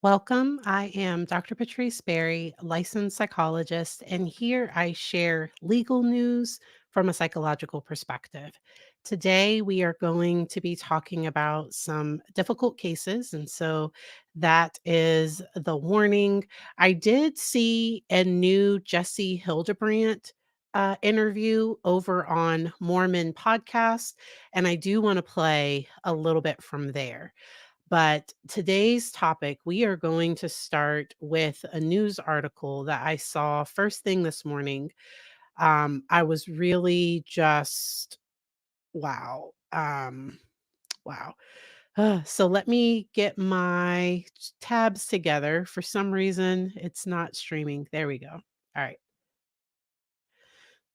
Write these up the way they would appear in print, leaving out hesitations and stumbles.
Welcome. I am Dr. Patrice Berry, licensed psychologist, and here I share legal news from a psychological perspective. Today, we are going to be talking about some difficult cases, and so that is the warning. I did see a new Jesse Hildebrandt interview over on Mormon podcast, and I do want to play a little bit from there. But today's topic, we are going to start with a news article that I saw first thing this morning. I was really just wow. Wow. So let me get my tabs together. For some reason, it's not streaming. There we go. All right.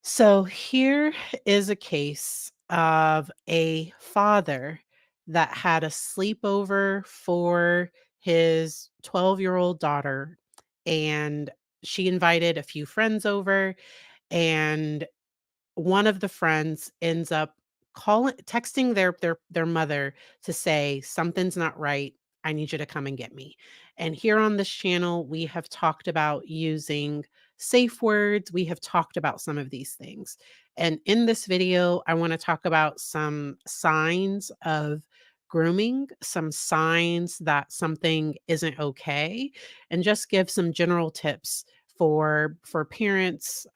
So here is a case of a father that had a sleepover for his 12-year-old daughter, and she invited a few friends over, and one of the friends ends up calling texting their mother to say, "Something's not right. I need you to come and get me." And here on this channel, we have talked about using safe words. We have talked about some of these things. And in this video, I want to talk about some signs of grooming, some signs that something isn't okay, and just give some general tips for parents,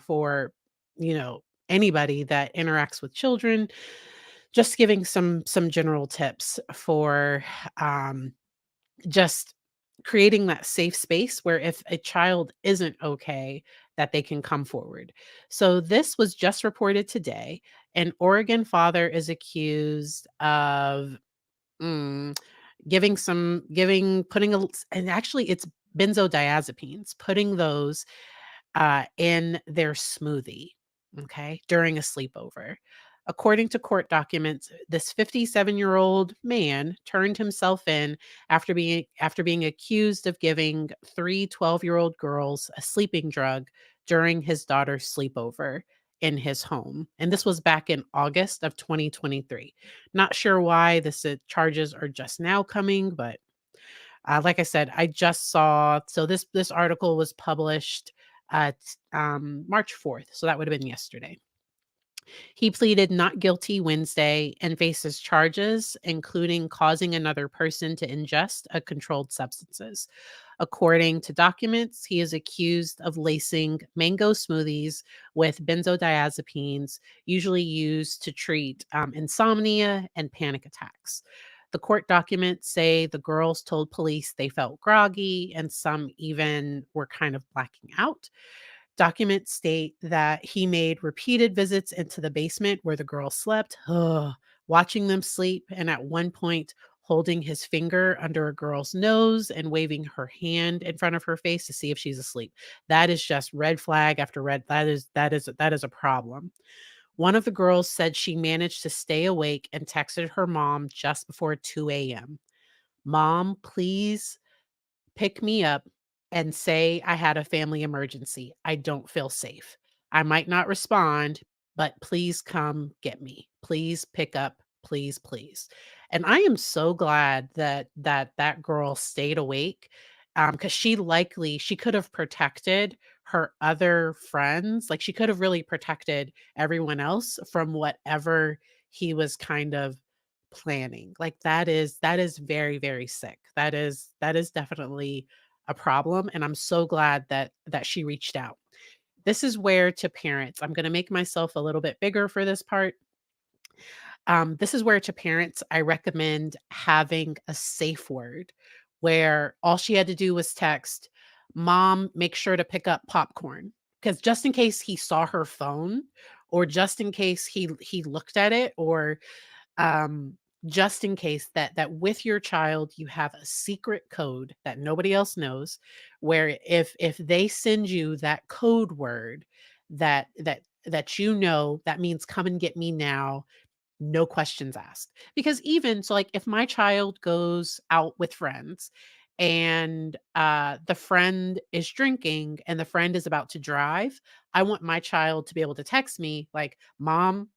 for you know anybody that interacts with children, just giving some general tips for um, just creating that safe space where if a child isn't okay, that they can come forward. So this was just reported today. An Oregon father is accused of mm, putting and actually it's benzodiazepines, putting those in their smoothie, okay, during a sleepover. According to court documents, this 57-year-old man turned himself in after being accused of giving three 12-year-old girls a sleeping drug during his daughter's sleepover in his home. And this was back in August of 2023. Not sure why this charges are just now coming, but like I said, I just saw so this article was published March 4th, so that would have been yesterday. He pleaded not guilty Wednesday and faces charges, including causing another person to ingest a controlled substances. According to documents, he is accused of lacing mango smoothies with benzodiazepines, usually used to treat insomnia and panic attacks. The court documents say the girls told police they felt groggy and some even were kind of blacking out. Documents state that he made repeated visits into the basement where the girls slept, watching them sleep, and at one point holding his finger under a girl's nose and waving her hand in front of her face to see if she's asleep. That is just red flag after red. That is a problem. One of the girls said she managed to stay awake and texted her mom just before 2 a.m. "Mom, please pick me up and say I had a family emergency. I don't feel safe. I might not respond, but please come get me. Please pick up, please, please." And I am so glad that girl stayed awake, because she could have protected her other friends. Like she could have really protected everyone else from whatever he was kind of planning. Like that is very, very sick. That is definitely a problem, and I'm so glad that she reached out. This is where to parents, I'm going to make myself a little bit bigger for this part. This is where to parents, I recommend having a safe word where all she had to do was text, "Mom, make sure to pick up popcorn." Because just in case he saw her phone, or just in case he looked at it, or just in case that with your child you have a secret code that nobody else knows, where if they send you that code word, that means come and get me now, no questions asked. Because even so, like if my child goes out with friends and the friend is drinking and the friend is about to drive, I want my child to be able to text me like, "Mom,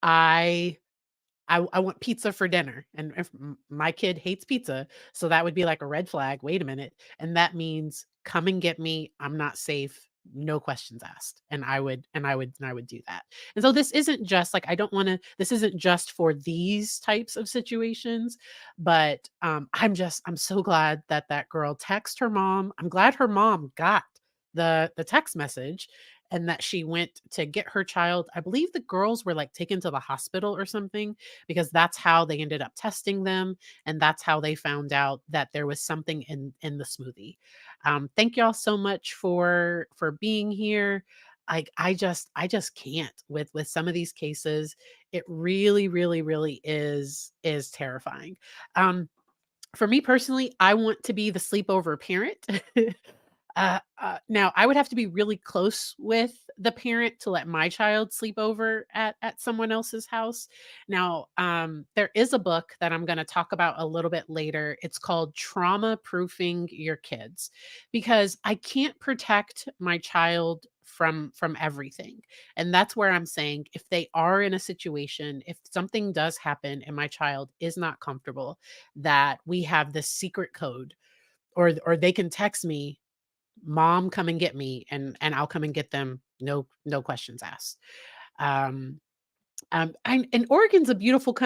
I I want pizza for dinner, and if my kid hates pizza, so that would be like a red flag. Wait a minute, and that means come and get me. I'm not safe. No questions asked. And I would do that. And so this isn't just like I don't want to. This isn't just for these types of situations, but I'm so glad that that girl texted her mom. I'm glad her mom got the text message and that she went to get her child. I believe the girls were like taken to the hospital or something because that's how they ended up testing them, and that's how they found out that there was something in the smoothie. Thank y'all so much for being here. I just can't with some of these cases. It really, really, really is terrifying. Um, for me personally, I want to be the sleepover parent. Now I would have to be really close with the parent to let my child sleep over at someone else's house. Now, there is a book that I'm going to talk about a little bit later. It's called Trauma Proofing Your Kids, because I can't protect my child from everything. And that's where I'm saying if they are in a situation, if something does happen and my child is not comfortable, that we have this secret code, or they can text me, "Mom, come and get me," and I'll come and get them, no questions asked. Um, and Oregon's a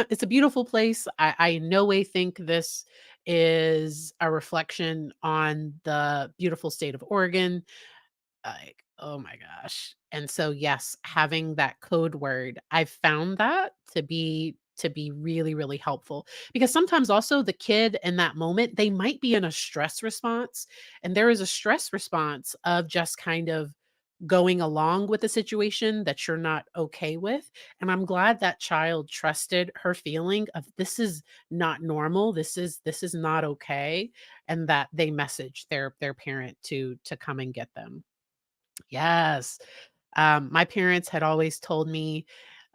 it's a beautiful place. I in no way think this is a reflection on the beautiful state of Oregon. Like, oh my gosh. And so, yes, having that code word, I've found that to be really, really helpful, because sometimes also the kid in that moment, they might be in a stress response, and there is a stress response of just kind of going along with the situation that you're not okay with. And I'm glad that child trusted her feeling of this is not normal, this is not okay, and that they messaged their parent to come and get them. Yes. My parents had always told me,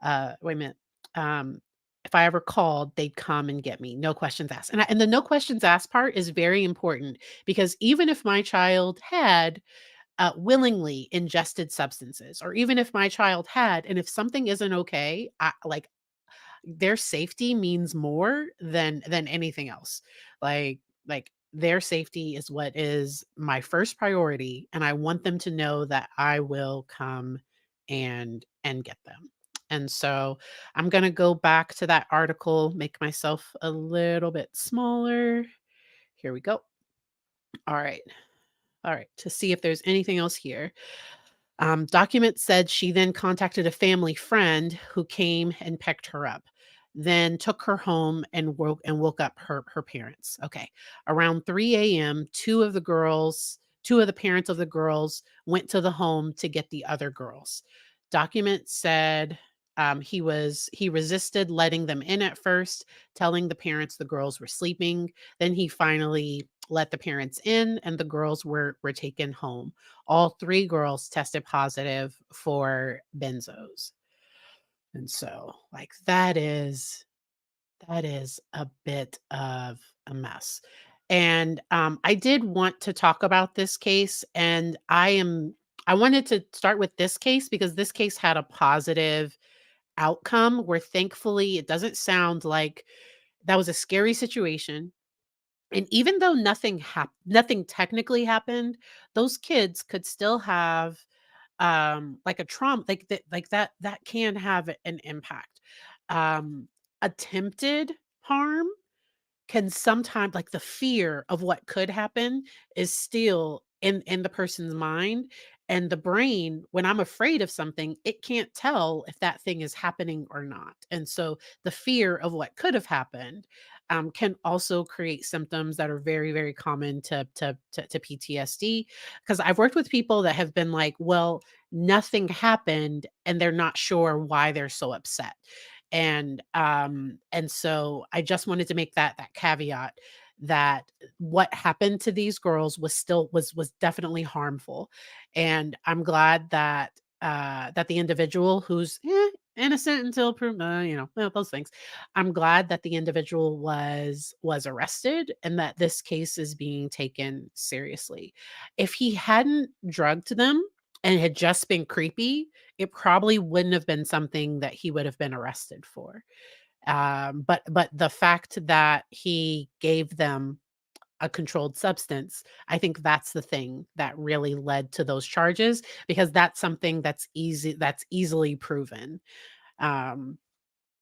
wait a minute, um, if I ever called, they'd come and get me, no questions asked. And the no questions asked part is very important, because even if my child had willingly ingested substances, or even if my child had, and if something isn't okay, their safety means more than anything else. Like their safety is what is my first priority, and I want them to know that I will come and get them. And so I'm going to go back to that article, make myself a little bit smaller. Here we go. All right. All right, to see if there's anything else here. Document said she then contacted a family friend who came and picked her up, then took her home and woke up her parents. Okay. Around 3 a.m., two of the parents of the girls went to the home to get the other girls. Document said he resisted letting them in at first, telling the parents the girls were sleeping. Then he finally let the parents in, and the girls were taken home. All 3 girls tested positive for benzos. And so, like, that is a bit of a mess. And, I did want to talk about this case, and I wanted to start with this case because this case had a positive outcome where thankfully it doesn't sound like that was a scary situation. And even though nothing technically happened, those kids could still have, like a trauma, that can have an impact. Attempted harm can sometimes, like, the fear of what could happen is still in the person's mind, and the brain, when I'm afraid of something, it can't tell if that thing is happening or not. And so the fear of what could have happened can also create symptoms that are very, very common to PTSD. Because I've worked with people that have been like, well, nothing happened, and they're not sure why they're so upset. And so I just wanted to make that caveat that what happened to these girls was definitely harmful. And I'm glad that the individual who's innocent until proven, well, those things. I'm glad that the individual was arrested and that this case is being taken seriously. If he hadn't drugged them and had just been creepy, it probably wouldn't have been something that he would have been arrested for. But the fact that he gave them a controlled substance, I think that's the thing that really led to those charges, because that's something that's easily proven. Um,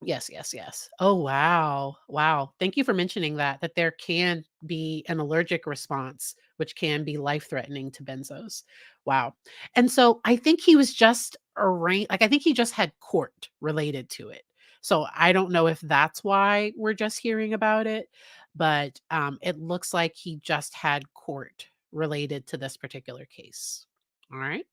yes, yes, yes. Oh, wow. Wow. Thank you for mentioning that there can be an allergic response, which can be life-threatening to benzos. Wow. And so I think he was just like, I think he just had court related to it. So I don't know if that's why we're just hearing about it, but, it looks like he just had court related to this particular case. All right?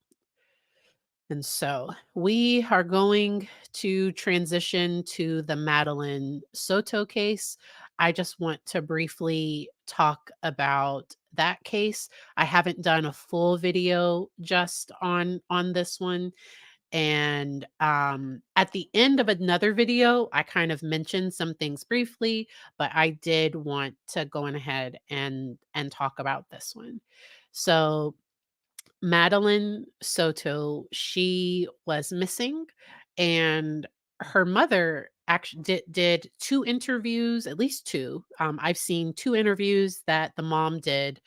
And so we are going to transition to the Madeline Soto case. I just want to briefly talk about that case. I haven't done a full video just on this one, and at the end of another video I kind of mentioned some things briefly, but I did want to go on ahead and talk about this one. So Madeline Soto, she was missing, and her mother actually did 2 interviews, at least 2. I've seen 2 interviews that the mom did,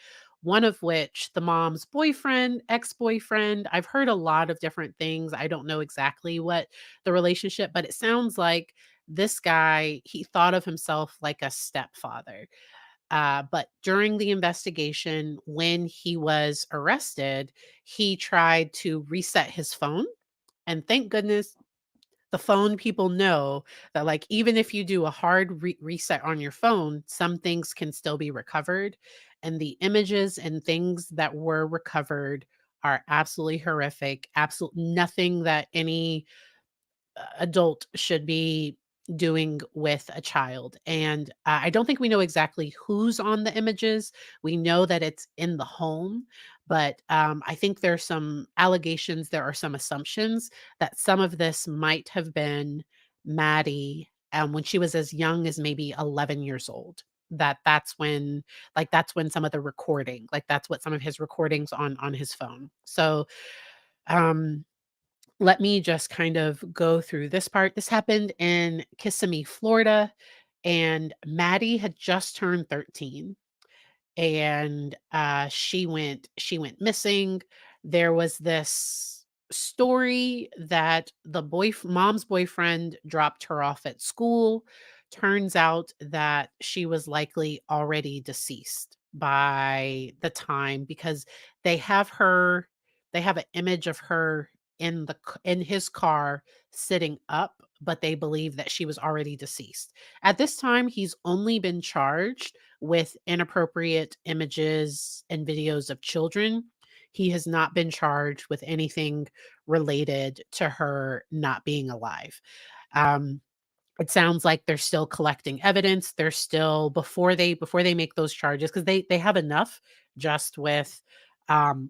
one of which the mom's boyfriend, ex-boyfriend, I've heard a lot of different things. I don't know exactly what the relationship, but it sounds like this guy, he thought of himself like a stepfather. But during the investigation, when he was arrested, he tried to reset his phone. And thank goodness the phone people know that, like, even if you do a hard reset on your phone, some things can still be recovered. And the images and things that were recovered are absolutely horrific. Absolute nothing that any adult should be doing with a child. And I don't think we know exactly who's on the images. We know that it's in the home, but I think there's some allegations, there are some assumptions that some of this might have been Maddie when she was as young as maybe 11 years old. That's when, like, that's when some of the recording, like, that's what some of his recordings on his phone. So um let me just kind of go through this part. This happened in Kissimmee, Florida, and Maddie had just turned 13, and she went missing. There was this story that the mom's boyfriend dropped her off at school. Turns out that she was likely already deceased by the time, because they have her they have an image of her in his car sitting up, but they believe that she was already deceased. At this time, he's only been charged with inappropriate images and videos of children. He has not been charged with anything related to her not being alive. Um, it sounds like they're still collecting evidence. They're still, before they make those charges, because they have enough just with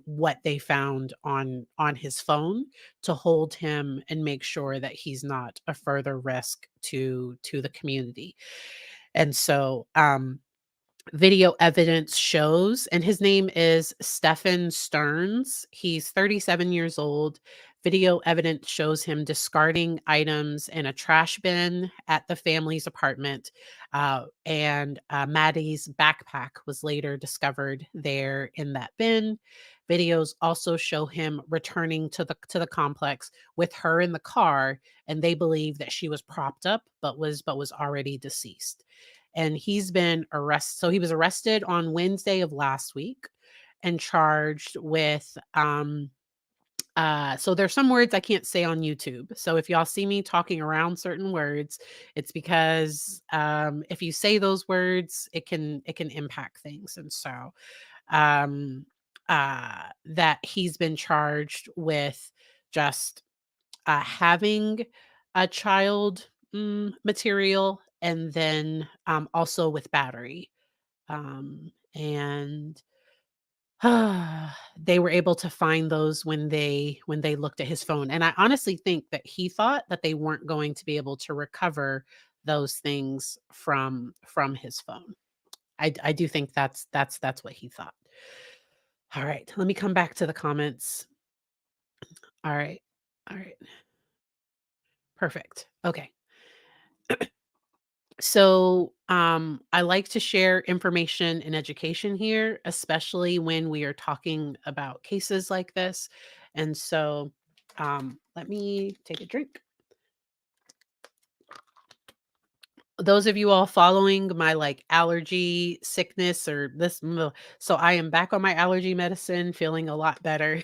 what they found on his phone to hold him and make sure that he's not a further risk to the community. And so video evidence shows, and his name is Stephen Stearns. He's 37 years old. Video evidence shows him discarding items in a trash bin at the family's apartment. And Maddie's backpack was later discovered there in that bin. Videos also show him returning to the complex with her in the car, and they believe that she was propped up but was already deceased. And he's been arrested. So he was arrested on Wednesday of last week and charged with so there's some words I can't say on YouTube. So if y'all see me talking around certain words, it's because if you say those words, it can impact things. And so um that he's been charged with just having a child material, and then also with battery. And they were able to find those when they looked at his phone. And I honestly think that he thought that they weren't going to be able to recover those things from his phone. I do think that's what he thought. All right, let me come back to the comments. All right. All right. Perfect. Okay. So, I like to share information and education here, especially when we are talking about cases like this. And so, let me take a drink. Those of you all following my like allergy sickness or so I am back on my allergy medicine, feeling a lot better.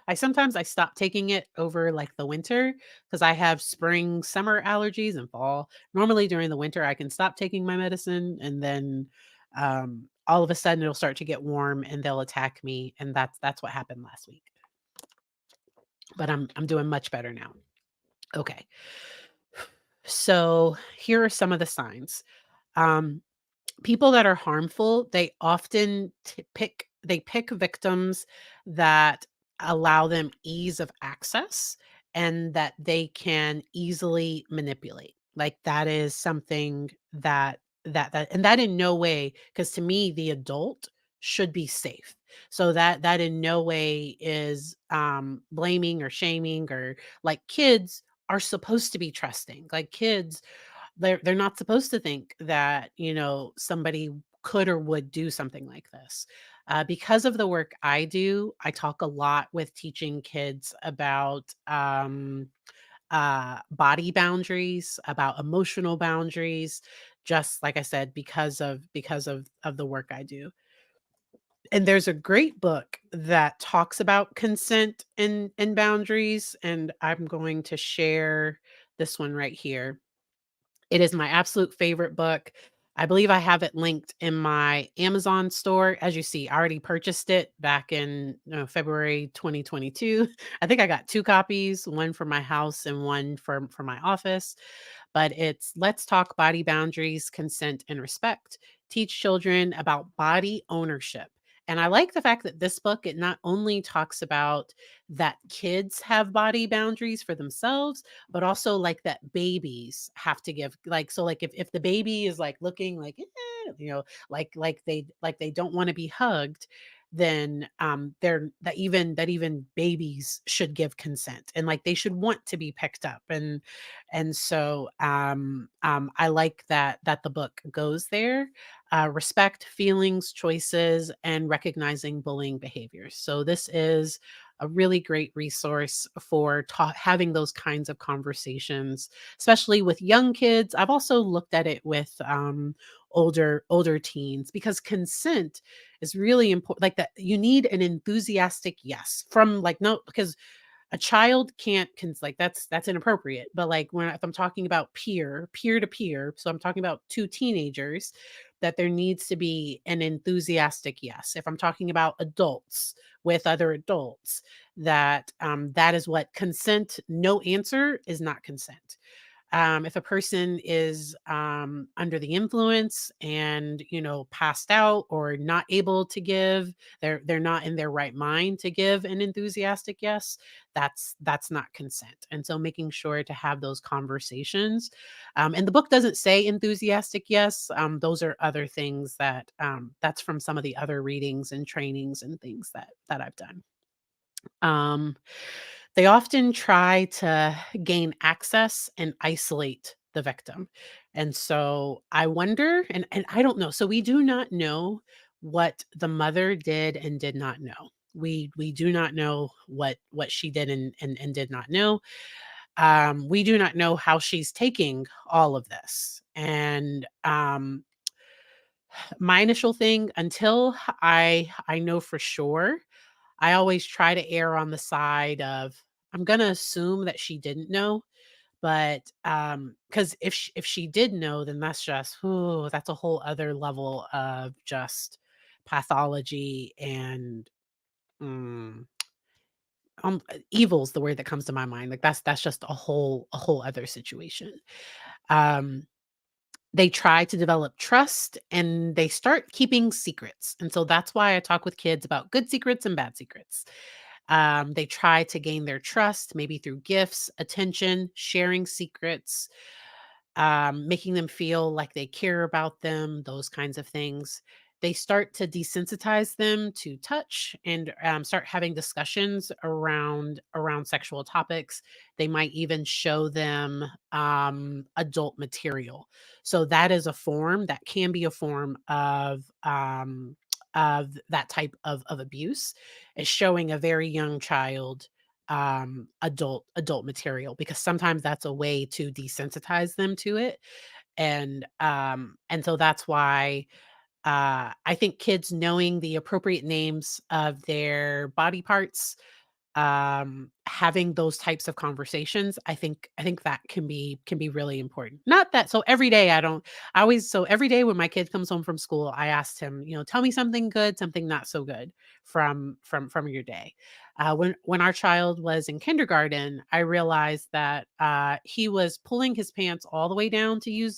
I stop taking it over like the winter because I have spring, summer allergies and fall. Normally during the winter, I can stop taking my medicine and then all of a sudden it'll start to get warm and they'll attack me. And that's what happened last week. But I'm doing much better now. Okay. So here are some of the signs. Um, People that are harmful, they often pick victims that allow them ease of access and that they can easily manipulate. Like that is something that in no way, because to me the adult should be safe. So that in no way is blaming or shaming, or like kids are supposed to be trusting. Like kids, they're not supposed to think that, somebody could or would do something like this. Because of the work I do, I talk a lot with teaching kids about body boundaries, about emotional boundaries, just like I said, because of the work I do. And there's a great book that talks about consent and boundaries, and I'm going to share this one right here. It is my absolute favorite book. I believe I have it linked in my Amazon store. As you see, I already purchased it back in February 2022. I think I got 2 copies, one for my house and one for my office. But it's Let's Talk Body Boundaries, Consent, and Respect. Teach children about body ownership. And I like the fact that this book, it not only talks about that kids have body boundaries for themselves, but also like that babies have to give, like, so like if the baby is like looking like like they don't want to be hugged, then they're that even babies should give consent, and like they should want to be picked up. And I like that the book goes there. Respect feelings, choices, and recognizing bullying behaviors. So this is a really great resource for having those kinds of conversations, especially with young kids. I've also looked at it with older teens, because consent is really important. Like that, you need an enthusiastic yes from like no, because a child can't like that's inappropriate. But like if I'm talking about peer to peer, so I'm talking about two teenagers, that there needs to be an enthusiastic yes. If I'm talking about adults with other adults, that is what consent. No answer is not consent. If a person is under the influence and passed out or not able to give, they're not in their right mind to give an enthusiastic yes. That's not consent. And so making sure to have those conversations. And the book doesn't say enthusiastic yes. Those are other things that's from some of the other readings and trainings and things that I've done. Um, they often try to gain access and isolate the victim. And so I wonder, and I don't know. So we do not know what the mother did and did not know. We do not know what she did and did not know. We do not know how she's taking all of this. And my initial thing, until I know for sure, I always try to err on the side of, I'm gonna assume that she didn't know. But because if she did know, then that's just, ooh, that's a whole other level of just pathology and mm, evil's the word that comes to my mind. Like that's just a whole other situation. Um, they try to develop trust and they start keeping secrets. And so that's why I talk with kids about good secrets and bad secrets. They try to gain their trust, maybe through gifts, attention, sharing secrets, making them feel like they care about them, those kinds of things. they start to desensitize them to touch and start having discussions around sexual topics. They might even show them adult material. So that is a form that can be a form of that type of abuse, is showing a very young child adult material, because sometimes that's a way to desensitize them to it. And so that's why I think kids knowing the appropriate names of their body parts, having those types of conversations, I think that can be really important. Not that, so every day I don't I always so every day when my kid comes home from school, I asked him, tell me something good, something not so good from your day. When our child was in kindergarten, I realized that he was pulling his pants all the way down to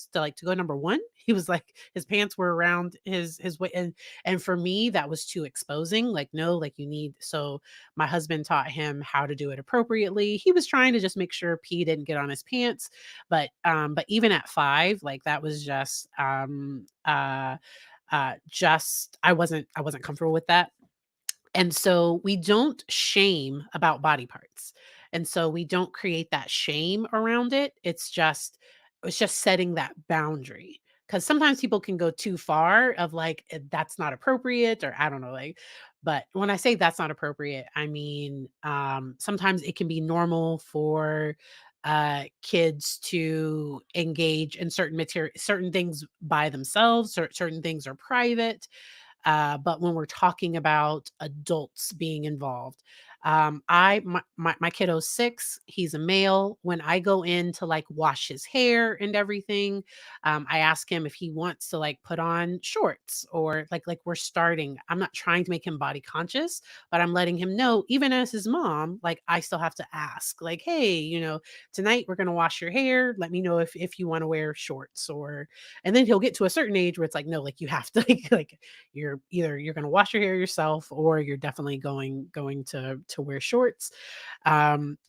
go number one. He was like, his pants were around his way, and for me that was too exposing. Like, no, like, you need so my husband taught him how to do it appropriately. He was trying to just make sure pee didn't get on his pants, but even at 5, like, that was just I wasn't comfortable with that. And so we don't shame about body parts. And so we don't create that shame around it. It's just setting that boundary. Cuz sometimes people can go too far of like, that's not appropriate, or I don't know, like, but when I say that's not appropriate, I mean sometimes it can be normal for kids to engage in certain things by themselves, or certain things are private. But when we're talking about adults being involved, my kiddo's 6. He's a male. When I go in to like wash his hair and everything, I ask him if he wants to like put on shorts, or like we're starting. I'm not trying to make him body conscious, but I'm letting him know, even as his mom, like, I still have to ask, like, hey, tonight we're gonna wash your hair. Let me know if you want to wear shorts, or and then he'll get to a certain age where it's like, no, like, you have to like you're going to wash your hair yourself, or you're definitely going to wear shorts.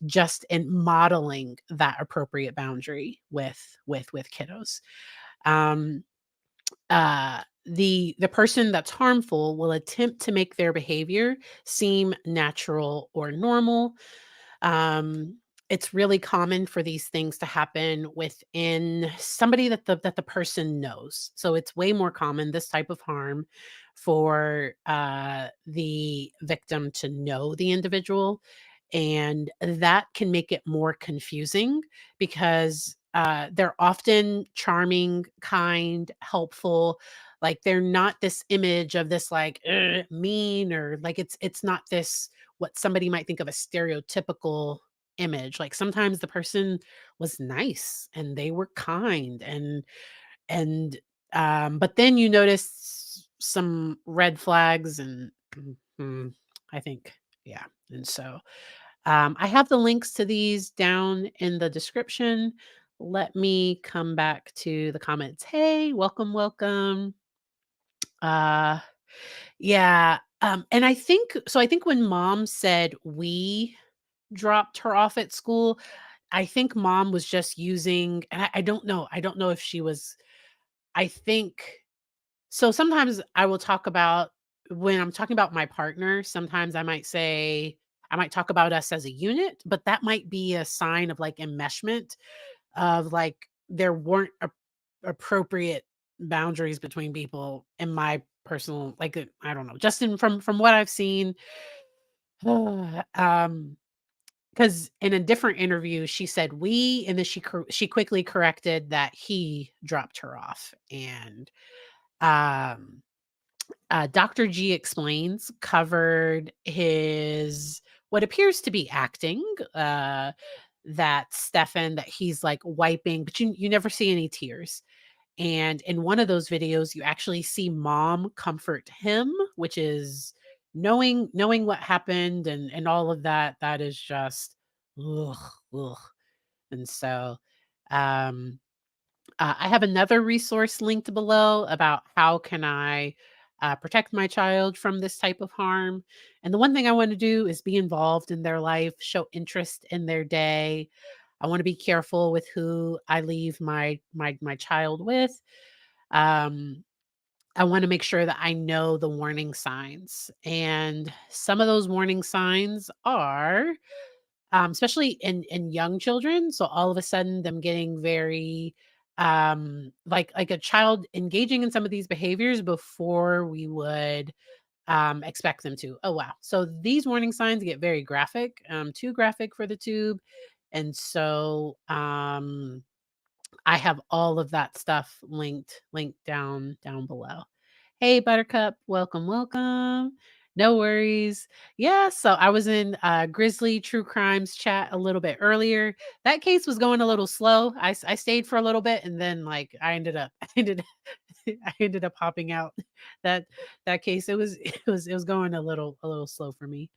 Just in modeling that appropriate boundary with kiddos. um the person that's harmful will attempt to make their behavior seem natural or normal. um, it's really common for these things to happen within somebody that the person knows. So it's way more common, this type of harm, for the victim to know the individual, and that can make it more confusing, because they're often charming, kind, helpful. Like, they're not this image of this, like, mean, or like, it's not this, what somebody might think of a stereotypical image. Like, sometimes the person was nice and they were kind, and but then you notice some red flags, and I think, yeah. And so I have the links to these down in the description. Let me come back to the comments. Hey, welcome, welcome. Uh yeah. And I think when mom said we dropped her off at school, I think mom was just using, and I don't know. I don't know if she was, I think so. Sometimes I will talk about, when I'm talking about my partner, sometimes I might talk about us as a unit, but that might be a sign of like enmeshment, of like there weren't appropriate boundaries between people, in my personal, like, I don't know, just from what I've seen. um because in a different interview, she said "we," and then she quickly corrected that he dropped her off. And, um, Dr. G Explains covered his, what appears to be acting, that Stefan, that he's, like, wiping, but you never see any tears. And in one of those videos, you actually see mom comfort him, which is, knowing what happened, and all of that. That is just, ugh, ugh. And so, um, I have another resource linked below about how can I protect my child from this type of harm. And the one thing I want to do is be involved in their life, show interest in their day. I want to be careful with who I leave my child with. Um, I want to make sure that I know the warning signs. And some of those warning signs are, especially in young children. So all of a sudden, them getting very like a child engaging in some of these behaviors before we would expect them to. Oh wow! So these warning signs get very graphic, too graphic for the tube, and so I have all of that stuff linked down below. Hey, Buttercup, welcome, welcome. No worries. Yeah, so I was in Grizzly True Crimes chat a little bit earlier. That case was going a little slow. I stayed for a little bit, and then like I ended up I ended up hopping out. That that case, it was going a little slow for me.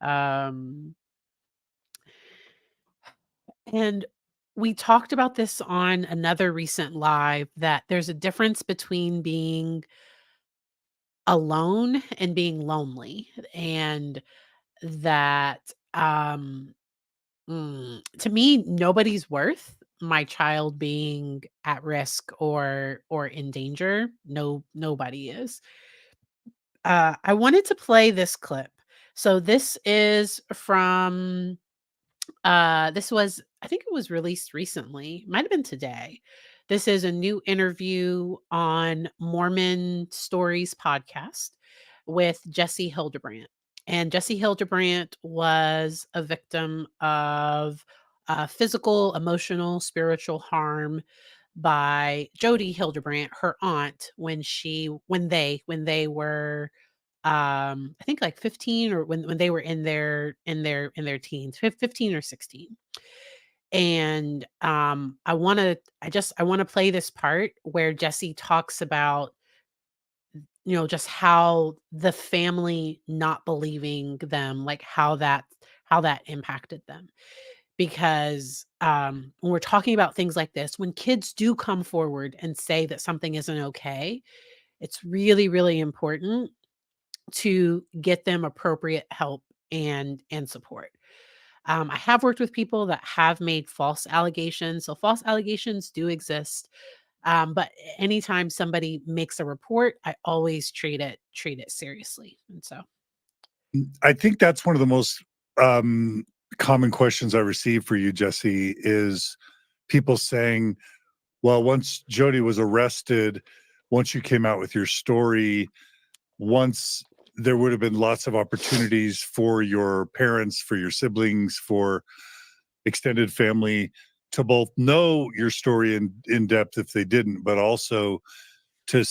Um and we talked about this on another recent live, that there's a difference between being alone and being lonely, and that to me, nobody's worth my child being at risk or in danger. No, nobody is. I wanted to play this clip. So this is from this was, I think it was released recently. Might have been today. This is a new interview on Mormon Stories podcast with Jesse Hildebrandt. And Jesse Hildebrandt was a victim of physical, emotional, spiritual harm by Jody Hildebrandt, her aunt, when they were I think like 15, or when they were in their teens, 15 or 16. And I want to play this part where Jesse talks about, just how the family not believing them, like how that impacted them. Because when we're talking about things like this, when kids do come forward and say that something isn't okay, it's really, really important to get them appropriate help and support. I have worked with people that have made false allegations. So false allegations do exist. But anytime somebody makes a report, I always treat it seriously. And so I think that's one of the most common questions I receive for you, Jesse, is people saying, well, once Jody was arrested, once you came out with your story, once there would have been lots of opportunities for your parents, for your siblings, for extended family to both know your story in depth if they didn't, but also to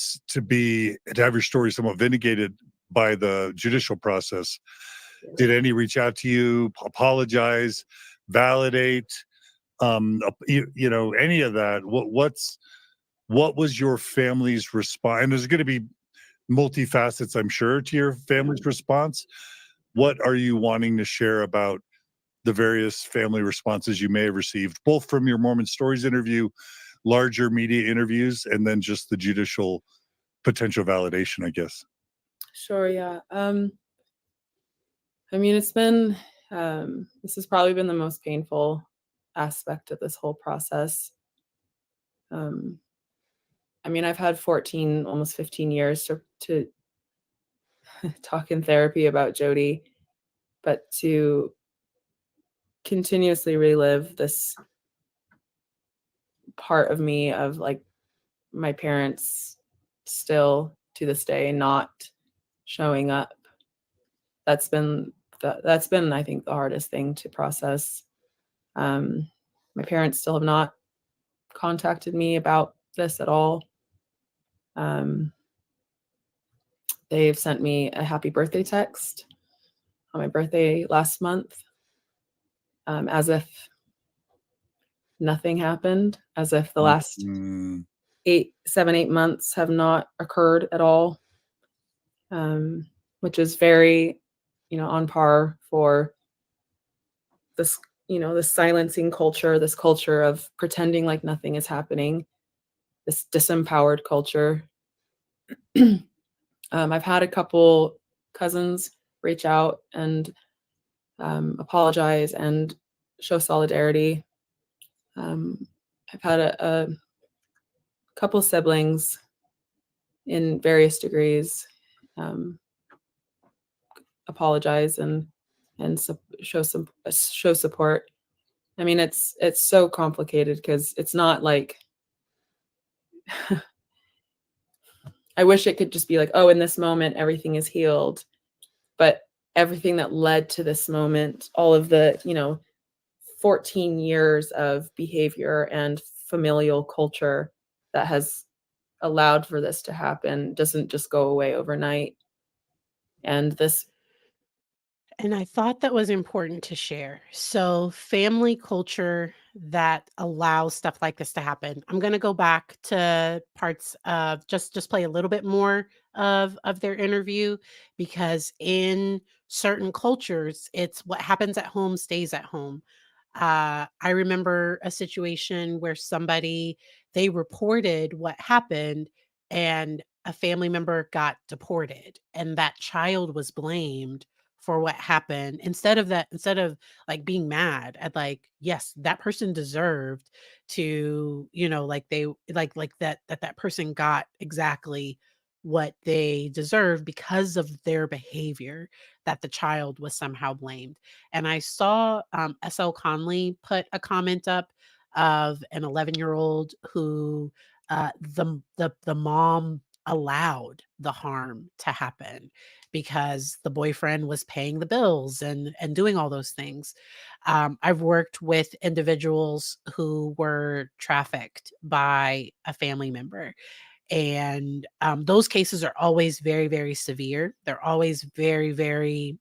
have your story somewhat vindicated by the judicial process. Did any reach out to you, apologize, validate, any of that? What was your family's response? And there's going to be multifacets, I'm sure, to your family's response. What are you wanting to share about the various family responses you may have received, both from your Mormon Stories interview, larger media interviews, and then just the judicial potential validation, I guess? Sure, yeah. I mean, this has probably been the most painful aspect of this whole process. I mean, I've had 14, almost 15 years to talk in therapy about Jody, but to continuously relive this part of me of like my parents still to this day not showing up. That's been I think the hardest thing to process. My parents still have not contacted me about this at all. They've sent me a happy birthday text on my birthday last month, as if nothing happened, as if the last 8 months have not occurred at all, which is very, on par for this, this silencing culture, this culture of pretending like nothing is happening, this disempowered culture. I've had a couple cousins reach out and apologize and show solidarity. I've had a couple siblings in various degrees, um, apologize and show support. I mean, it's so complicated because it's not like I wish it could just be like, oh, in this moment everything is healed, but everything that led to this moment, all of the 14 years of behavior and familial culture that has allowed for this to happen doesn't just go away overnight. And this And I thought that was important to share. So, family culture that allows stuff like this to happen. I'm going to go back to parts of just play a little bit more of their interview, because in certain cultures, it's what happens at home stays at home. I remember a situation where somebody, they reported what happened, and a family member got deported, and that child was blamed for what happened. Instead of like being mad at, like, yes, that person deserved to, like, they like that person got exactly what they deserved because of their behavior, that the child was somehow blamed. And I saw SL Conley put a comment up of an 11-year-old who, the mom allowed the harm to happen because the boyfriend was paying the bills and doing all those things. I've worked with individuals who were trafficked by a family member, and those cases are always very, very severe. They're always very, very,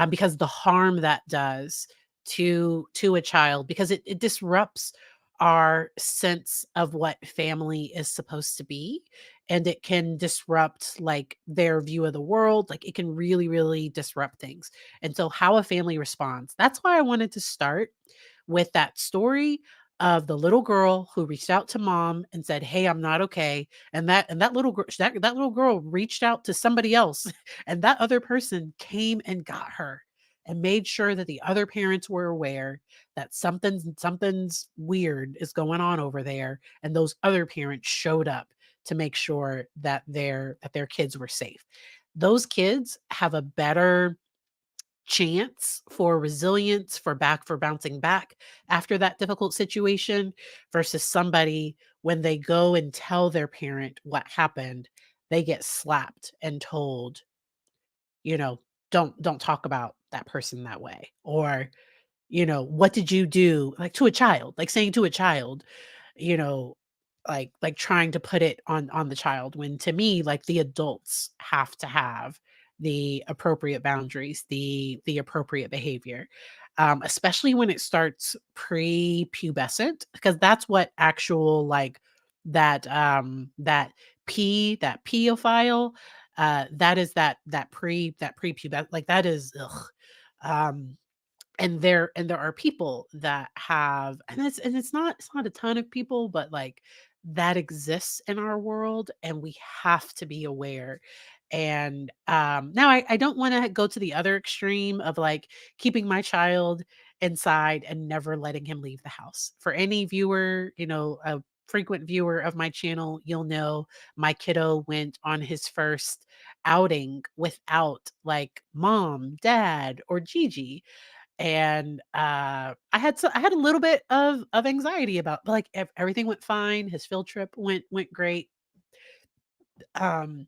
because the harm that does to a child, because it disrupts our sense of what family is supposed to be, and it can disrupt, like, their view of the world. Like, it can really, really disrupt things. And so how a family responds, that's why I wanted to start with that story of the little girl who reached out to mom and said, "Hey, I'm not okay." And that little girl, that little girl reached out to somebody else, and that other person came and got her and made sure that the other parents were aware that something's weird is going on over there, and those other parents showed up to make sure that their kids were safe. Those kids have a better chance for resilience, for bouncing back after that difficult situation, versus somebody, when they go and tell their parent what happened, they get slapped and told, you know, don't talk about that person that way. Or, what did you do? Like, to a child, like saying to a child, you know, like trying to put it on the child, when, to me, like, the adults have to have the appropriate boundaries, the appropriate behavior. Especially when it starts pre-pubescent, because that's what actual, like, that pedophile, that is that pre-pubescent, like, that is, ugh. Um, and there are people that have, and it's not a ton of people, but, like, that exists in our world, and we have to be aware. And now I don't want to go to the other extreme of, like, keeping my child inside and never letting him leave the house. For any viewer, a frequent viewer of my channel, you'll know my kiddo went on his first outing without, like, mom, dad, or Gigi. And I had a little bit of anxiety about, but, like, everything went fine. His field trip went great. Um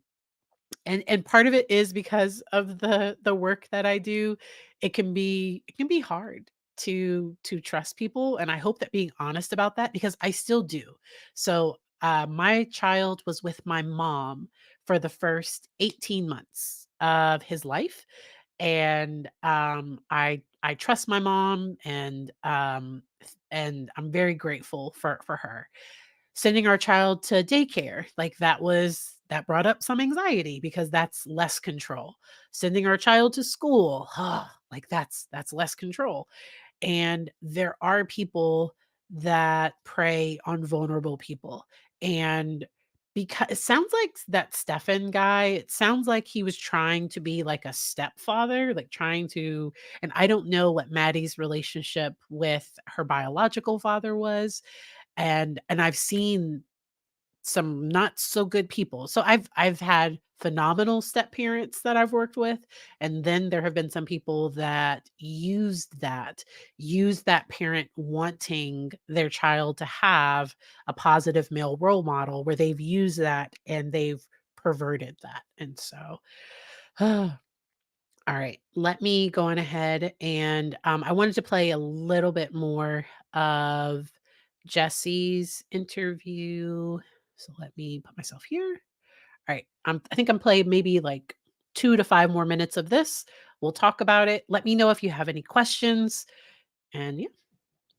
and part of it is because of the work that I do. It can be hard to trust people, and I hope that being honest about that, because I still do. So, my child was with my mom for the first 18 months of his life, and I trust my mom, and I'm very grateful for her. Sending our child to daycare, like, that brought up some anxiety, because that's less control. Sending our child to school, like, that's less control. And there are people that prey on vulnerable people. And because it sounds like that Stefan guy, it sounds like he was trying to be like a stepfather, like, trying to, and I don't know what Maddie's relationship with her biological father was. And I've seen some not so good people. So I've had phenomenal step parents that I've worked with, and then there have been some people that use that parent wanting their child to have a positive male role model where they've used that and they've perverted that. And so all right, let me go on ahead and I wanted to play a little bit more of Jesse's interview. So let me put myself here. All right, I think I'm playing maybe like 2 to 5 more minutes of this. We'll talk about it. Let me know if you have any questions. And yeah,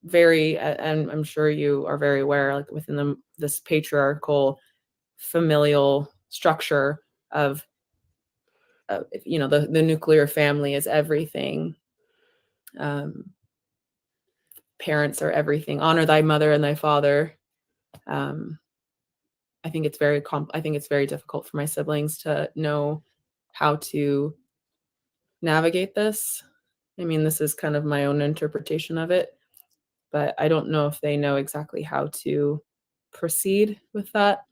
Very, and I'm sure you are very aware, like within this patriarchal familial structure of the nuclear family is everything. Parents are everything. Honor thy mother and thy father. I think it's very difficult for my siblings to know how to navigate this. I mean, this is kind of my own interpretation of it, but I don't know if they know exactly how to proceed with that.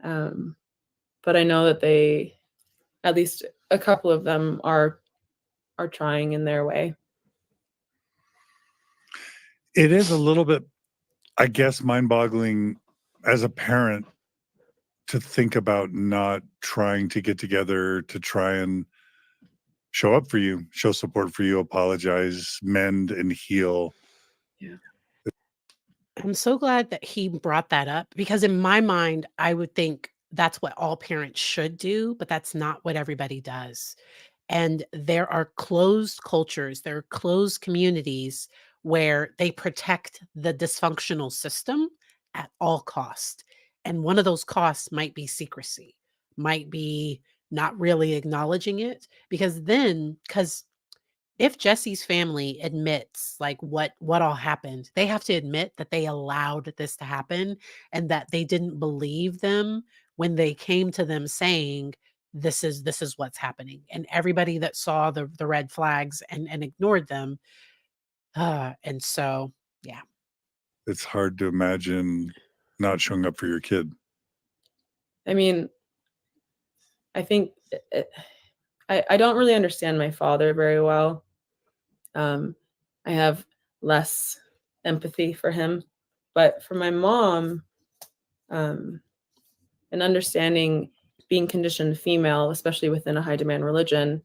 But I know that they, at least a couple of them, are trying in their way. It is a little bit, I guess, mind-boggling as a parent to think about not trying to get together to try and show up for you, show support for you, apologize, mend, and heal. Yeah. I'm so glad that he brought that up because in my mind, I would think that's what all parents should do, but that's not what everybody does. And there are closed cultures, there are closed communities where they protect the dysfunctional system at all cost. And one of those costs might be secrecy, might be not really acknowledging it because if Jesse's family admits like what all happened, they have to admit that they allowed this to happen and that they didn't believe them when they came to them saying this is what's happening. And everybody that saw the red flags and ignored them. And so yeah. It's hard to imagine not showing up for your kid. I mean, I think I don't really understand my father very well. I have less empathy for him, but for my mom, and understanding being conditioned female, especially within a high demand religion,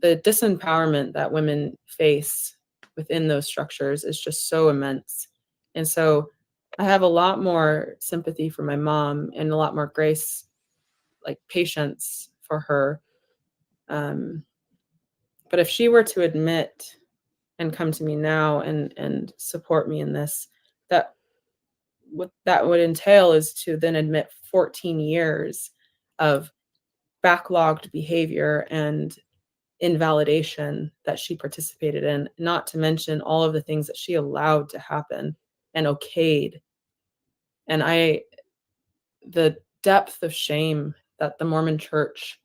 the disempowerment that women face within those structures is just so immense. And so I have a lot more sympathy for my mom and a lot more grace, like patience for her. But if she were to admit and come to me now and support me in this, that what that would entail is to then admit 14 years of backlogged behavior and invalidation that she participated in, not to mention all of the things that she allowed to happen and okayed. And the depth of shame that the Mormon church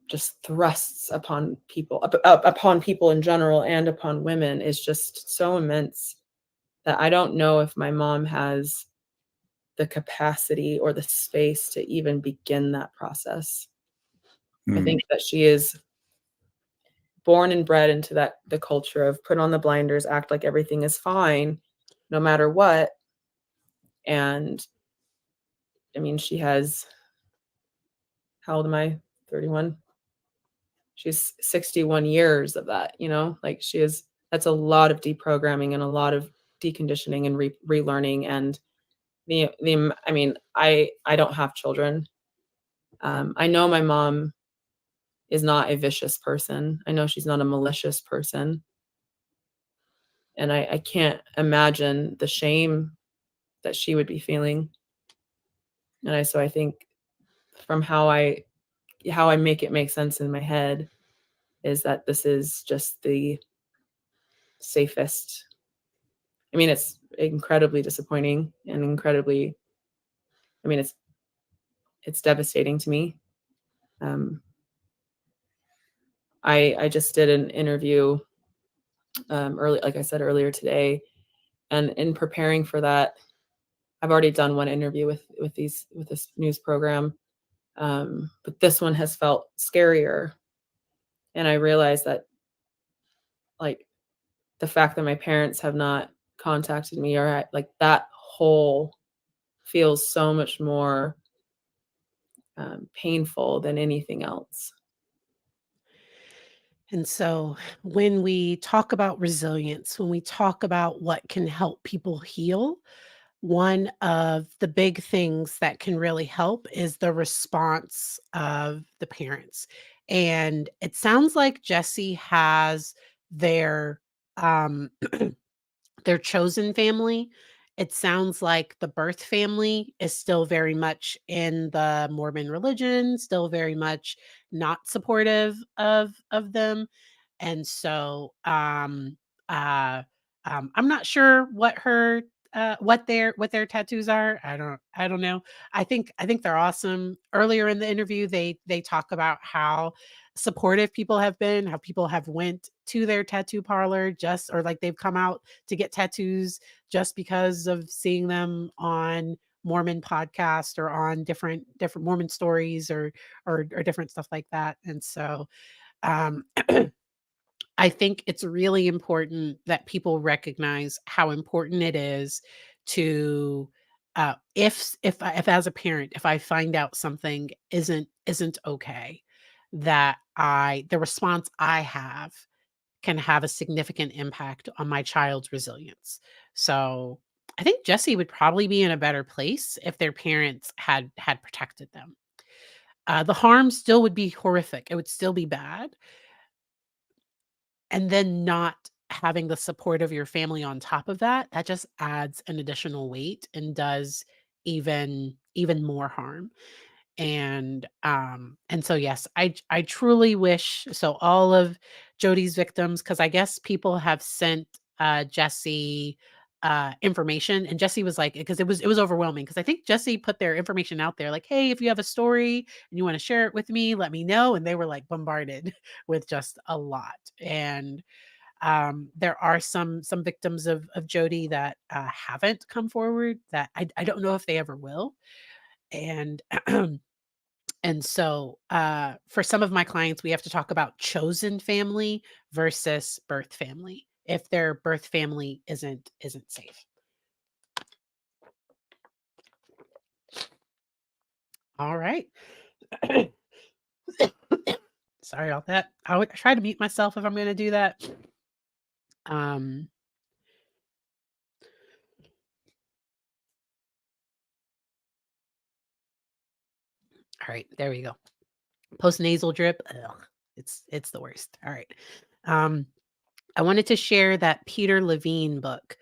just thrusts upon people, upon people in general and upon women is just so immense that I don't know if my mom has the capacity or the space to even begin that process. I think that she is born and bred into the culture of put on the blinders, act like everything is fine, no matter what. And I mean, she has, how old am I? 31. She's 61 years of that, like that's a lot of deprogramming and a lot of deconditioning and relearning. And I mean, I don't have children. I know my mom is not a vicious person. I know she's not a malicious person. And I can't imagine the shame that she would be feeling. And so I think from how I make it make sense in my head is that this is just the safest. I mean, it's incredibly disappointing and I mean, it's devastating to me. I just did an interview like I said earlier today, and in preparing for that, I've already done one interview with this news program, but this one has felt scarier. And I realized that, like, the fact that my parents have not contacted me, or like, that whole feels so much more painful than anything else. And so when we talk about resilience, when we talk about what can help people heal, one of the big things that can really help is the response of the parents. And it sounds like Jesse has their um their chosen family. It sounds like the birth family is still very much in the Mormon religion, still very much not supportive of them. And so uh I'm not sure what their tattoos are. I don't know. I think they're awesome. Earlier in the interview they talk about how supportive people have been, how people have went to their tattoo parlor just or like they've come out to get tattoos just because of seeing them on Mormon podcast or on different Mormon stories or different stuff like that. And so um I think it's really important that people recognize how important it is to if as a parent, if I find out something isn't okay, that I the response I have can have a significant impact on my child's resilience. So I think Jesse would probably be in a better place if their parents had protected them. The harm still would be horrific. It would still be bad, and then not having the support of your family on top of that, that just adds an additional weight and does even more harm. And so yes, I truly wish so all of Jody's victims, because I guess people have sent Jesse information, and Jesse was like, because it was overwhelming, because I think Jesse put their information out there like, hey, if you have a story and you want to share it with me, let me know. And they were like bombarded with just a lot. And there are some victims of Jody that haven't come forward, that I don't know if they ever will. And and so for some of my clients, we have to talk about chosen family versus birth family if their birth family isn't safe. All right. Sorry about that. I would try to mute myself if I'm going to do that. Um, all right, there we go. Post nasal drip. Ugh, it's the worst. All right. Um, I wanted to share that Peter Levine book.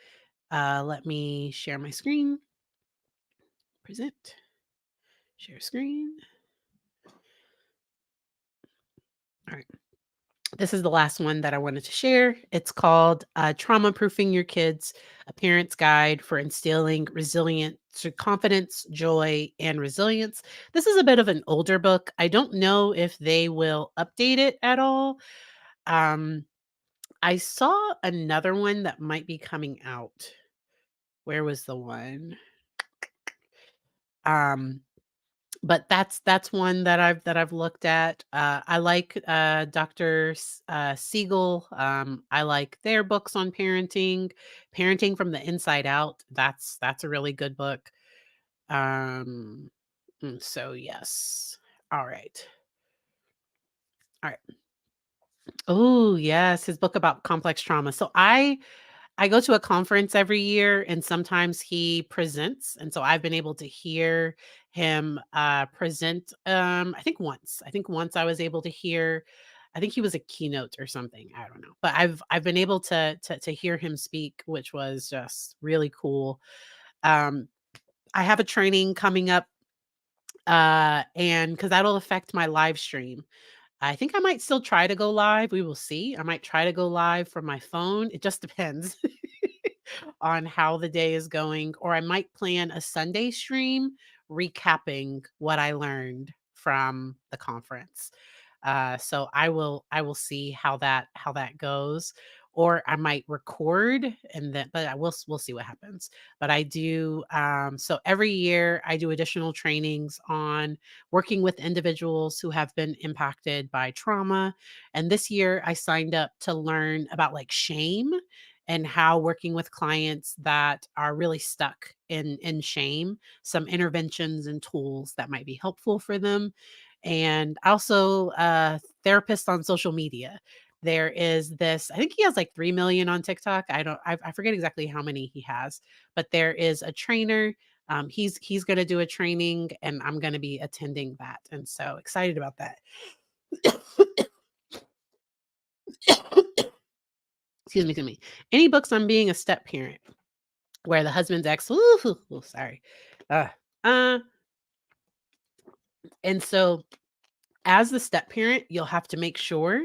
Let me share my screen. Present. Share screen. All right. This is the last one that I wanted to share. It's called Trauma Proofing Your Kids, a Parent's Guide for Instilling Resilient Confidence, Joy, and Resilience. This is a bit of an older book. I don't know if they will update it at all. Um, I saw another one that might be coming out. Where was the one? Um, but that's one that I've looked at. I like Siegel. I like their books on parenting from the inside out. That's a really good book. Um, so yes. All right. All right. Oh yes, his book about complex trauma. So I go to a conference every year and sometimes he presents. And so I've been able to hear him present I think once I was able to hear, I think he was a keynote or something. I don't know. But I've been able to hear him speak, which was just really cool. Um I have a training coming up and because that'll affect my live stream. I think I might still try to go live. We will see. I might try to go live from my phone. It just depends on how the day is going. Or I might plan a Sunday stream recapping what I learned from the conference. So I will see how that goes. or I might record and then, but we'll see what happens. But I do, so every year I do additional trainings on working with individuals who have been impacted by trauma. And this year I signed up to learn about like shame and how working with clients that are really stuck in shame, some interventions and tools that might be helpful for them. And also therapist on social media. There is this, I think he has like 3 million on TikTok. I forget exactly how many he has, but there is a trainer. He's going to do a training and I'm going to be attending that. And so excited about that. Excuse me. Any books on being a step parent where the husband's ex, sorry. Uh, uh, and so as the step parent, you'll have to make sure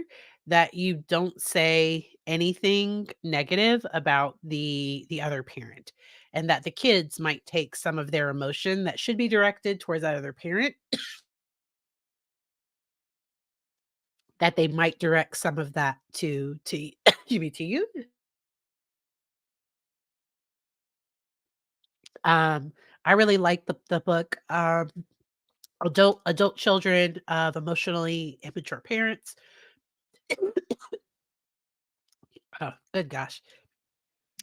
that you don't say anything negative about the other parent, and that the kids might take some of their emotion that should be directed towards that other parent, that they might direct some of that to excuse me, to you. Um, I really like the book, Adult Children of Emotionally Immature Parents. Oh, good gosh.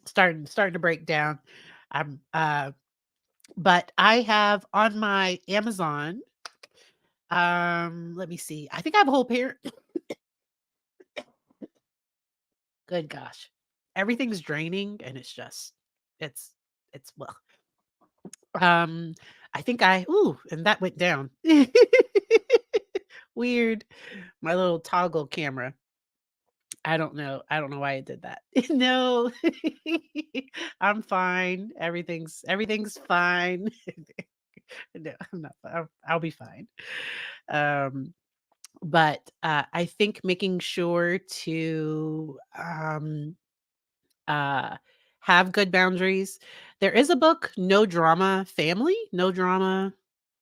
Starting to break down. I'm but I have on my Amazon, let me see. I think I have a whole pair. Good gosh. Everything's draining and it's it's well. Um I think and that went down. Weird. My little toggle camera. I don't know why I did that. No. I'm fine. Everything's fine. No, I'm not. I'll be fine. Um, but I think making sure to uh, have good boundaries. There is a book, No Drama Family. No Drama.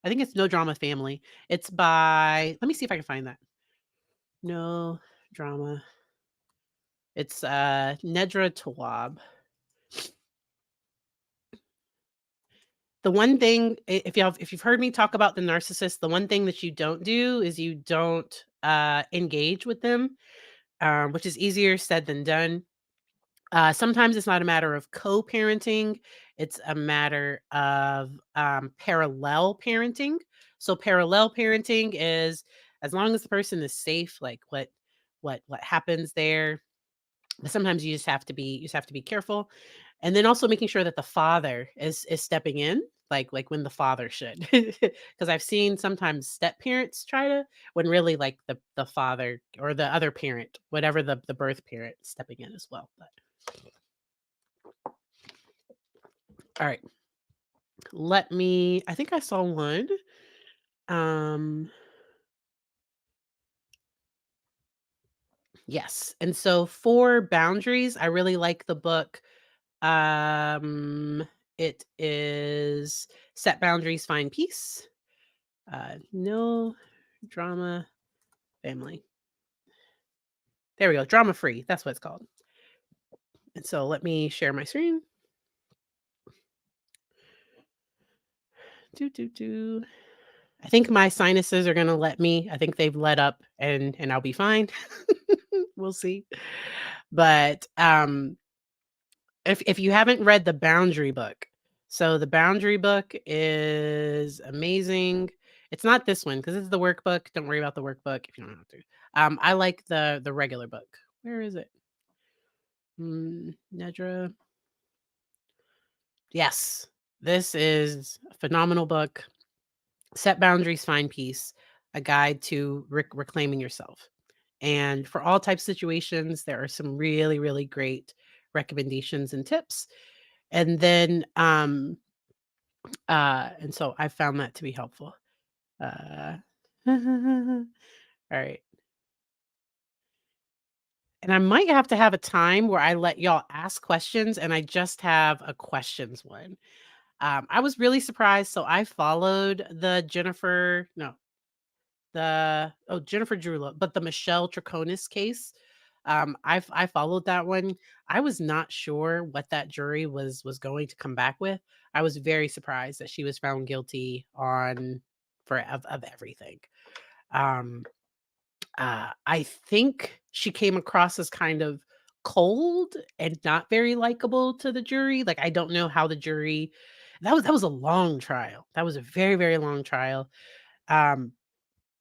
I think it's No Drama Family. It's by. Let me see if I can find that. No Drama. It's Nedra Tawwab. The one thing, if you've heard me talk about the narcissist, the one thing that you don't do is you don't engage with them, which is easier said than done. Sometimes it's not a matter of co-parenting; it's a matter of parallel parenting. So parallel parenting is as long as the person is safe, like what happens there. But sometimes you just have to be careful. And then also making sure that the father is stepping in, like when the father should. Because I've seen sometimes step parents try to, when really like the father or the other parent, whatever the birth parent, stepping in as well. But all right. I think I saw one. Um yes. And so for boundaries, I really like the book. It is Set Boundaries, Find Peace. No Drama Family. There we go. Drama free. That's what it's called. And so let me share my screen. Do. I think my sinuses are gonna let me. I think they've let up and I'll be fine. We'll see. But if you haven't read the boundary book, so the boundary book is amazing. It's not this one because it's the workbook. Don't worry about the workbook if you don't have to. I like the regular book. Where is it? Nedra. Yes, this is a phenomenal book. Set boundaries, find peace. A guide to reclaiming yourself. And for all types of situations, there are some really, really great recommendations and tips. And then, and so I found that to be helpful. All right. And I might have to have a time where I let y'all ask questions and I just have a questions one. I was really surprised. So I followed Jennifer Drew, but the Michelle Troconis case. I followed that one. I was not sure what that jury was going to come back with. I was very surprised that she was found guilty on for of everything. Um, I think she came across as kind of cold and not very likable to the jury. Like, I don't know how the jury that was a long trial. That was a very, very long trial. Um,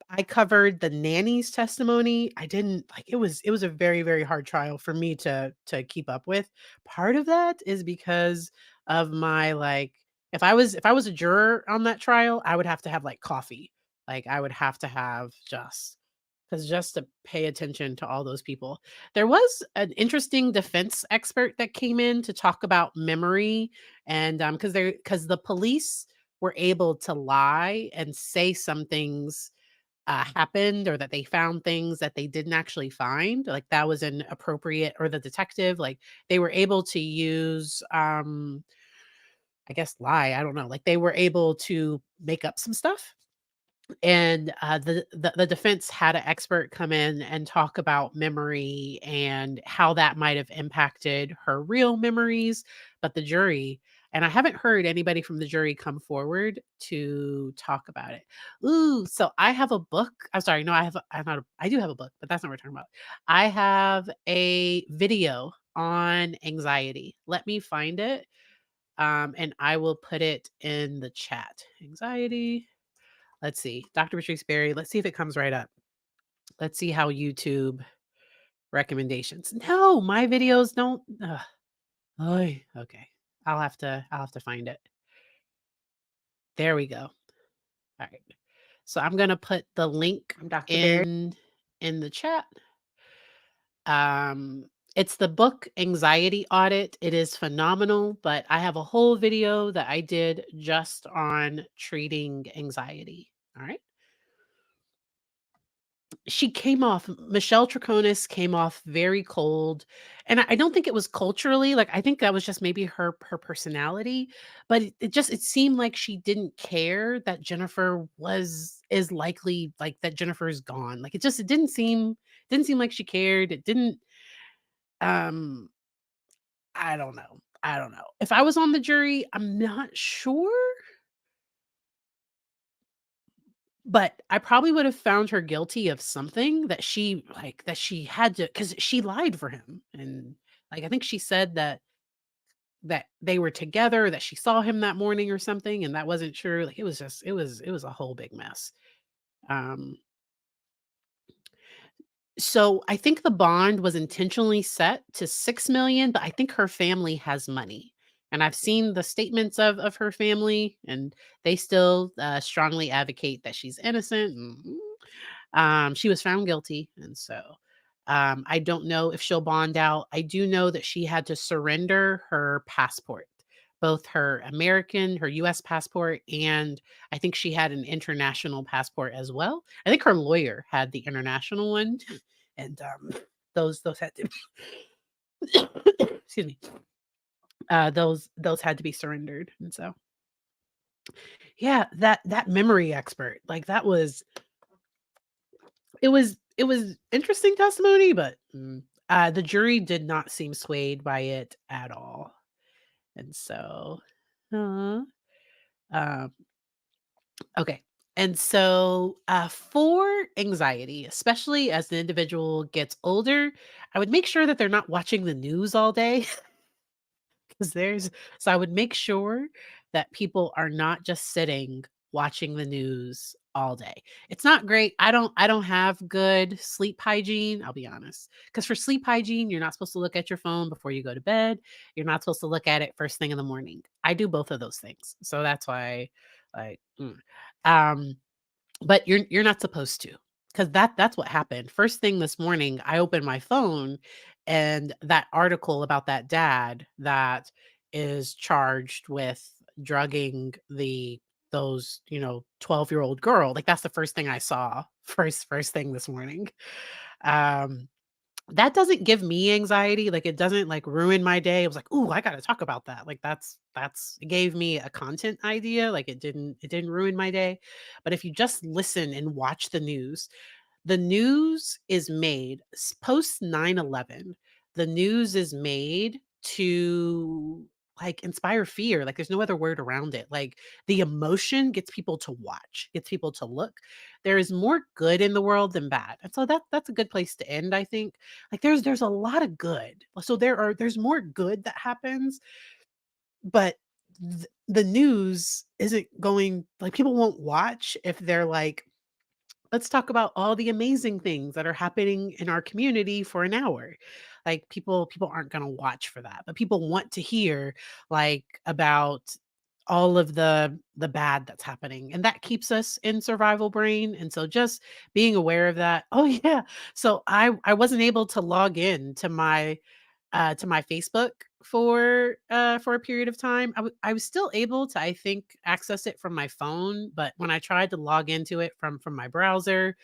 I covered the nanny's testimony. I didn't like it was a very, very hard trial for me to keep up with. Part of that is because of my like if I was a juror on that trial, I would have to have like coffee. Like I would have to have just to pay attention to all those people. There was an interesting defense expert that came in to talk about memory and because the police were able to lie and say some things happened or that they found things that they didn't actually find, like that was inappropriate, or the detective, like they were able to use, I guess lie, I don't know, like they were able to make up some stuff and the defense had an expert come in and talk about memory and how that might have impacted her real memories, but the jury and I haven't heard anybody from the jury come forward to talk about it. Ooh, so I have a book. I'm sorry, no, I'm not. I do have a book, but that's not what we're talking about. I have a video on anxiety. Let me find it, and I will put it in the chat. Anxiety. Let's see. Dr. Patrice Berry. Let's see if it comes right up. Let's see how YouTube recommendations. No, my videos don't. Oy, okay. I'll have to find it. There we go. All right. So I'm gonna put the link Dr. Berry. in the chat. It's the book Anxiety Audit. It is phenomenal, but I have a whole video that I did just on treating anxiety. All right. She came off Michelle Troconis came off very cold, and I don't think it was culturally, like, I think that was just maybe her personality, but it seemed like she didn't care that Jennifer was is likely like, that Jennifer is gone, like, it didn't seem like she cared, it didn't, um I don't know. If I was on the jury, I'm not sure, but I probably would have found her guilty of something that she had to, because she lied for him, and, like, I think she said that they were together, that she saw him that morning or something, and that wasn't true, like, it was a whole big mess. Um, so I think the bond was intentionally set to 6 million, but I think her family has money, and I've seen the statements of her family, and they still, strongly advocate that she's innocent, she was found guilty, and so, I don't know if she'll bond out. I do know that she had to surrender her passport, both her US passport, and I think she had an international passport as well. I think her lawyer had the international one, and, those had to excuse me, those had to be surrendered, and so yeah, that memory expert, like, it was interesting testimony, but, the jury did not seem swayed by it at all, and so, uh, um, okay, and so, for anxiety, especially as the individual gets older, I would make sure that they're not watching the news all day. 'Cause there's so I would make sure that people are not just sitting watching the news all day. It's not great. I don't have good sleep hygiene, I'll be honest. Because for sleep hygiene, you're not supposed to look at your phone before you go to bed. You're not supposed to look at it first thing in the morning. I do both of those things. So that's why, like, um but you're not supposed to, because that's what happened. First thing this morning, I opened my phone, and that article about that dad that is charged with drugging those, 12-year-old girl, like, that's the first thing I saw first thing this morning. Um that doesn't give me anxiety, like, it doesn't, like, ruin my day. It was like, "Ooh, I gotta talk about that." Like, that's it gave me a content idea, like, it didn't ruin my day. But if you just listen and watch the news, The news is made post 9/11. The news is made to like inspire fear. Like there's no other word around it. Like the emotion gets people to watch, gets people to look. There is more good in the world than bad. And so that's a good place to end, I think. Like there's a lot of good. So there's more good that happens, but the news isn't going like people won't watch if they're like, let's talk about all the amazing things that are happening in our community for an hour. Like people aren't going to watch for that, but people want to hear like about all of the bad that's happening, and that keeps us in survival brain. And so just being aware of that. Oh yeah. So I wasn't able to log in to my Facebook for a period of time. I was still able to, I think, access it from my phone, but when I tried to log into it from my browser,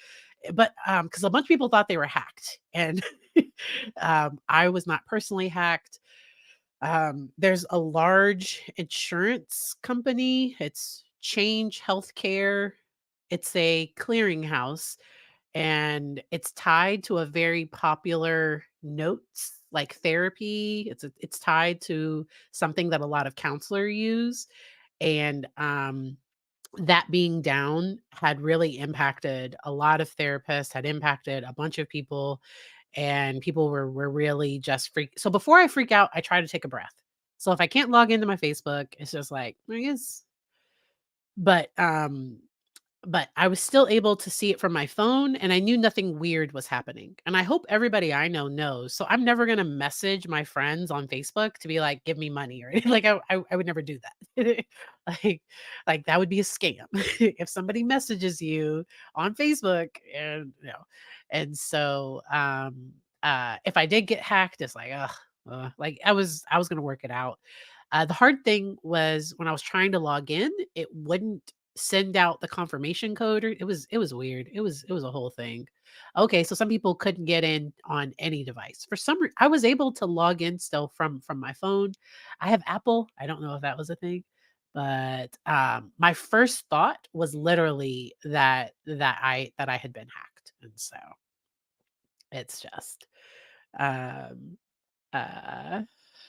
but because a bunch of people thought they were hacked, and I was not personally hacked. There's a large insurance company. It's Change Healthcare. It's a clearinghouse, and it's tied to a very popular notes like therapy. It's tied to something that a lot of counselors use, and that being down had really impacted a lot of therapists, had impacted a bunch of people, and people were really just so before I freak out, I try to take a breath. So if I can't log into my Facebook, it's just like, I guess, but but I was still able to see it from my phone, and I knew nothing weird was happening. And I hope everybody I know knows. So I'm never gonna message my friends on Facebook to be like, "Give me money," or anything. Like I would never do that. like like that would be a scam if somebody messages you on Facebook, and and so if I did get hacked, it's like, ugh. Like I was gonna work it out. The hard thing was when I was trying to log in, it wouldn't send out the confirmation code, or it was weird. It was a whole thing. Okay, so some people couldn't get in on any device. For I was able to log in still from my phone. I have Apple. I don't know if that was a thing, but my first thought was literally that I had been hacked, and so it's just um uh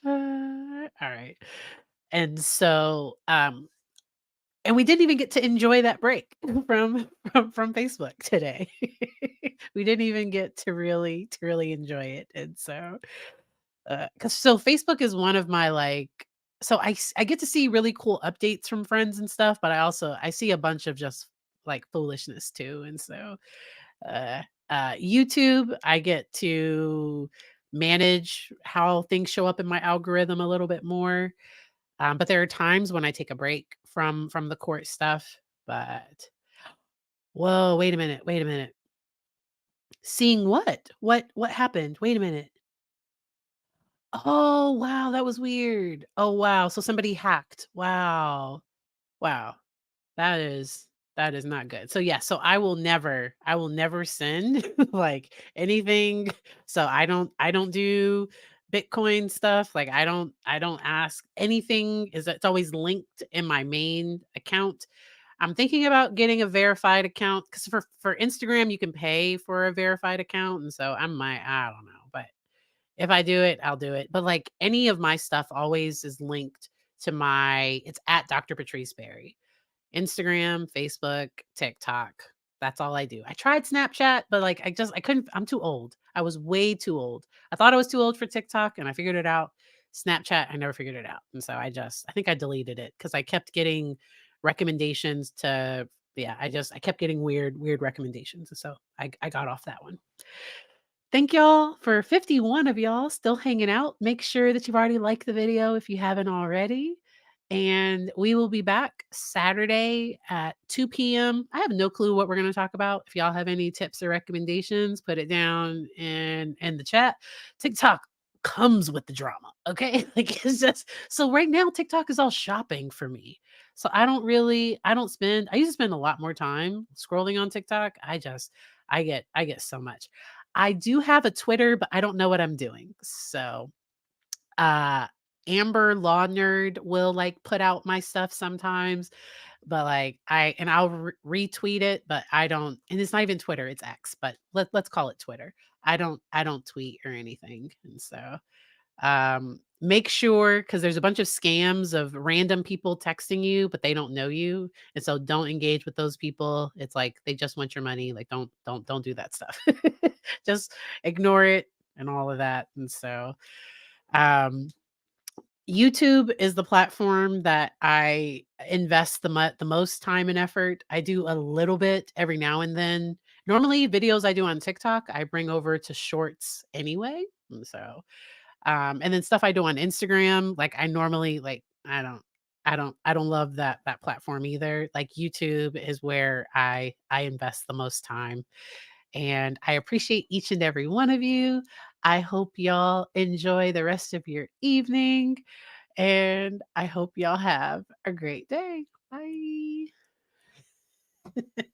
all right. And so and we didn't even get to enjoy that break from Facebook today. We didn't even get to really enjoy it. And so, cuz so Facebook is one of my like so I get to see really cool updates from friends and stuff, but I see a bunch of just like foolishness too. And so, uh YouTube, I get to manage how things show up in my algorithm a little bit more. But there are times when I take a break from the court stuff, but whoa, wait a minute, wait a minute. Seeing what? What happened? Wait a minute. Oh, wow, that was weird. Oh, wow. So somebody hacked. Wow. Wow. That is that is not good. So yeah, so I will never send like anything. So I don't do Bitcoin stuff. Like I don't ask anything is it's always linked in my main account. I'm thinking about getting a verified account cuz for Instagram you can pay for a verified account, and so I don't know, but if I do it, I'll do it. But like any of my stuff always is linked to my it's at Dr. Patrice Berry. Instagram, Facebook, TikTok. That's all I do. I tried Snapchat, but like I couldn't. I'm too old. I was way too old. I thought I was too old for TikTok, and I figured it out. Snapchat, I never figured it out. And so I think I deleted it because I kept getting recommendations to yeah, I kept getting weird recommendations. And so I got off that one. Thank y'all for 51 of y'all still hanging out. Make sure that you've already liked the video if you haven't already. And we will be back Saturday at 2 p.m. I have no clue what we're going to talk about. If y'all have any tips or recommendations, put it down in the chat. TikTok comes with the drama, okay? Like it's just so right now TikTok is all shopping for me. So I used to spend a lot more time scrolling on TikTok. I get so much. I do have a Twitter, but I don't know what I'm doing. So, uh, Amber Law Nerd will like put out my stuff sometimes, but like I'll retweet it, but I don't, and it's not even Twitter, it's X, but let's call it Twitter. I don't tweet or anything. And so make sure, because there's a bunch of scams of random people texting you, but they don't know you. And so don't engage with those people. It's like they just want your money. Like don't do that stuff. Just ignore it and all of that. And so um YouTube is the platform that I invest the most time and effort. I do a little bit every now and then. Normally, videos I do on TikTok, I bring over to shorts anyway. And so, and then stuff I do on Instagram, like I normally like I don't love that platform either. Like YouTube is where I invest the most time, and I appreciate each and every one of you. I hope y'all enjoy the rest of your evening. And I hope y'all have a great day. Bye.